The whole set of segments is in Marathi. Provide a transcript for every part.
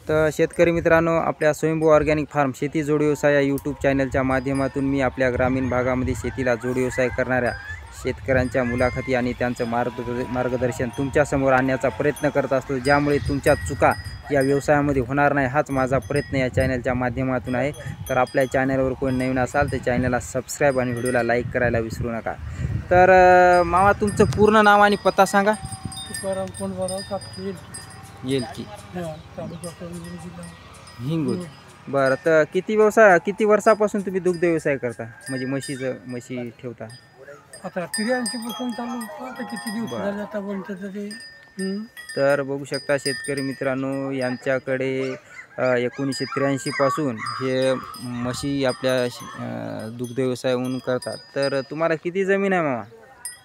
तर शेतकरी मित्रांनो, आपल्या स्वयंभू ऑर्गॅनिक फार्म शेती जोड व्यवसाय या यूट्यूब चॅनलच्या माध्यमातून मी आपल्या ग्रामीण भागामध्ये शेतीला जोड व्यवसाय करणाऱ्या शेतकऱ्यांच्या मुलाखती आणि त्यांचं मार्गदर्शन तुमच्यासमोर आणण्याचा प्रयत्न करत असतो, ज्यामुळे तुमच्या चुका या व्यवसायामध्ये होणार नाही, हाच माझा प्रयत्न या चॅनलच्या माध्यमातून आहे। तर आपल्या चॅनलवर कोणी नवीन असाल तर चॅनलला सबस्क्राईब आणि व्हिडिओला लाईक करायला विसरू नका। तर मामा, तुमचं पूर्ण नाव आणि पत्ता सांगा। येलकी हिंगोली। बरं, तर किती वर्षापासून तुम्ही दुग्ध व्यवसाय करता, म्हणजे म्हशी ठेवता? आता 83 पासून चालू आता किती दिवस झाले आता बोलतो ते। तर बघू शकता शेतकरी मित्रांनो, यांच्याकडे 1983 पासून हे म्हशी आपल्या दुग्ध व्यवसायाहून करतात। तर तुम्हाला किती जमीन आहे मामा?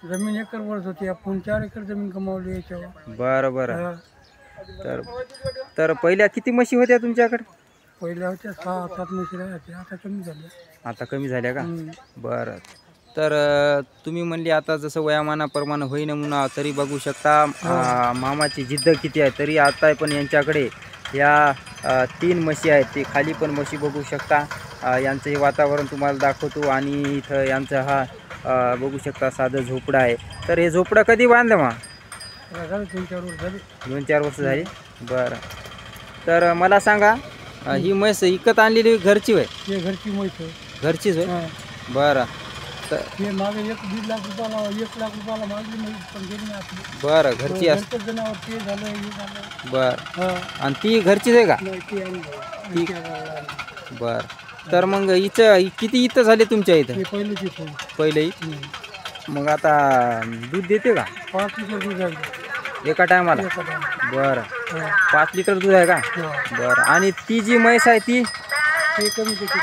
जमीन एकरवरच होती, आपण 4 एकर जमीन कमावली याच्यावर। बरं बरं। तर पहिल्या किती म्हशी होत्या तुमच्याकडे? पहिल्या होत्या 6-7 म्हशी राहायच्या, आता कमी झाल्या। आता कमी झाल्या का? बरं। तर तुम्ही म्हणले आता जसं वयामानाप्रमाणे होईना म्हणून, तरी बघू शकता मामाची जिद्द किती आहे। तरी आता पण यांच्याकडे या 3 म्हशी आहेत, ते खाली पण म्हशी बघू शकता। यांचं हे वातावरण तुम्हाला दाखवतो आणि इथं यांचा हा बघू शकता साधं झोपडं आहे। तर हे झोपडं कधी बांधलं मा? 2-4 वर्ष झाली। बरं, तर मला सांगा, ही म्हैस विकत आणलेली घरची होय? घरची म्हैस घरचीच होय? बरं। तर हे मागे 1-1.5 लाख रुपयाला 1 लाख रुपयाला मागली म्हैस, पण गेली नाही आपली। बरं, घरची असते। जनावर ते झालं हे झालं। बरं, आणि ती घरचीच आहे का? ती बरं, तर मग हिचं किती इथं झाले तुमच्या इथं? पहिलं मग आता दूध देते का? 5 लिटर दूध आहे एका टायमाला? बरं, 5 लिटर दूध आहे का? बरं, आणि ती जी म्हैस आहे ती कमी देते,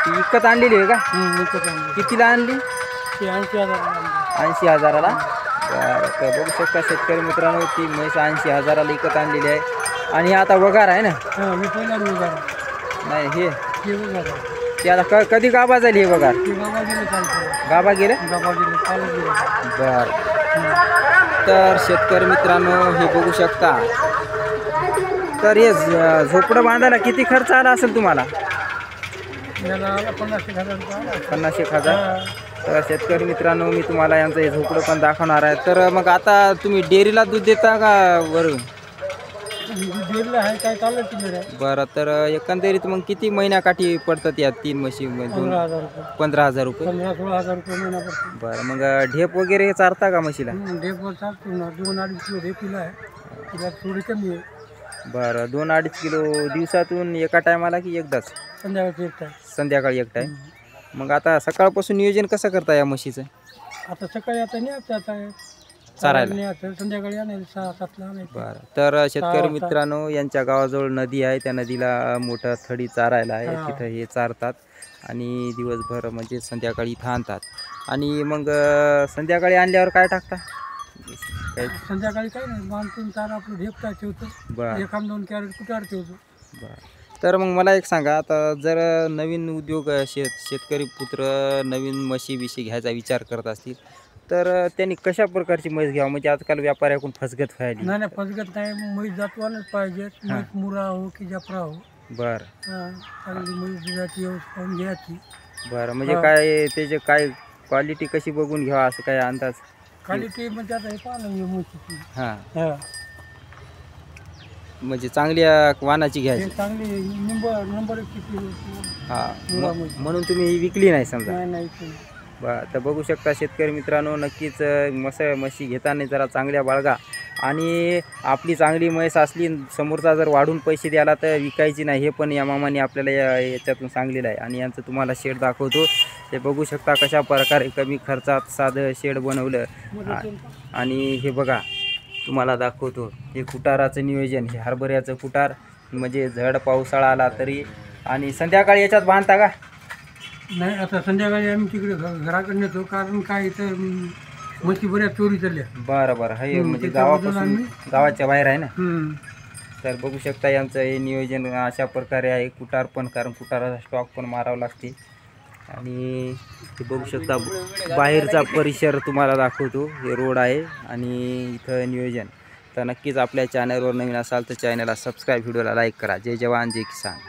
ती विकत आणलेली आहे का? कितीला आणली? 80,000ला। बरं, तर बघू शकता शेतकरी मित्रांनो, ती म्हैस 80,000ला विकत आणलेली आहे। आणि आता वगार आहे ना? नाही, हे ते आता कधी गाभा झाली हे वगार? गाभा गेले? बरं, तर शेतकरी मित्रांनो हे बघू शकता। तर हे झोपडं बांधायला किती खर्च आला असेल तुम्हाला? 50,000। तर शेतकरी मित्रांनो, मी तुम्हाला यांचं हे झोपडं पण दाखवणार आहे। तर मग आता तुम्ही डेअरीला दूध देता का वरून? बरं, तर एकंदरीत मग किती महिन्याकाठी पडतात या 3 म्हशी? 15,000 रुपये। 15-16,000 रुपये महिना पडतो। बरं, मग ढेप वगैरे चारता का म्हशीला? ढेप चालतो ना, 2-2.5 किलो ढेपीला आहे, तिला थोडी कमी आहे। बरं, 2-2.5 किलो दिवसातून एका टायमाला की एकदाच? संध्याकाळी एक टाईम। मग आता सकाळपासून नियोजन कसं करता या म्हशीचं? आता सकाळी आता न्यायचं, चारायला संध्याकाळी आणायचं 6-7ला आणायचं। बरं, तर शेतकरी मित्रांनो, यांच्या गावाजवळ नदी आहे, त्या नदीला मोठं थडी चारायला आहे, तिथं हे चारतात आणि दिवसभर म्हणजे संध्याकाळी इथं आणतात। आणि मग संध्याकाळी आणल्यावर काय टाकता? संध्याकाळी काय नाही, बांधून चारा आपलं ढेपटा ठेवतो। बरं, 1-2 कॅरेट कुटार ठेवतो। बरं, तर मग मला एक सांगा, आता जर नवीन उद्योग शेतकरी पुत्र नवीन म्हशी घ्यायचा विचार करत असतील, तर त्यांनी कशा प्रकारची म्हैस घ्यावं? म्हणजे आजकाल व्यापाऱ्याकडून फसगत व्हायली। नाही, फसगत नाही, म्हैस जातवानच पाहिजे, म्हैस मुरा हो की जाफरा हो। बरं, चांगली म्हैस दुधाची पाहून घ्यायची। बरं, म्हणजे काय त्याचे काय क्वालिटी कशी बघून घ्यावा, असं काय अंदाज? क्वालिटी म्हणजे आता हे पाहिलं म्हशीची, म्हणजे चांगल्या वाणाची घ्यायची, चांगली नंबर म्हणून तुम्ही ही विकली नाही समजा? नाही। बरं, तर बघू शकता शेतकरी मित्रांनो, नक्कीच म्हशी घेताना जरा चांगल्या बाळगा। आणि आपली चांगली म्हैस असली, समोरचा जर वाढून पैसे द्याला तर विकायची नाही, हे पण या मामाने आपल्याला याच्यातून सांगलेलं आहे। आणि यांचं तुम्हाला शेड दाखवतो, ते बघू शकता कशा प्रकारे कमी खर्चात साधं शेड बनवलं। आणि हे बघा, तुम्हाला दाखवतो हे कुटाराचं नियोजन, हे हरभऱ्याचं कुटार, म्हणजे झड पावसाळा आला तरी। आणि संध्याकाळी याच्यात बांधता का? नाही, आता संध्याकाळी आम्ही तिकडे घराकडे नेतो, कारण काय इथं म्हशी बऱ्याच चोरी चालल्या। बरं, हे म्हणजे गावाच्या बाहेर आहे ना? तर बघू शकता यांचं हे नियोजन अशा प्रकारे आहे। कुटार पण, कारण कुटाराचा स्टॉक पण मारावा लागते। आणि ते बघू शकता बाहेरचा परिसर तुम्हाला दाखवतो, हे रोड आहे आणि इथं नियोजन। तर नक्कीच आपल्या चॅनलवर नवीन असाल तर चॅनलला सबस्क्राईब, व्हिडिओला लाईक करा. जय जवान जय किसान.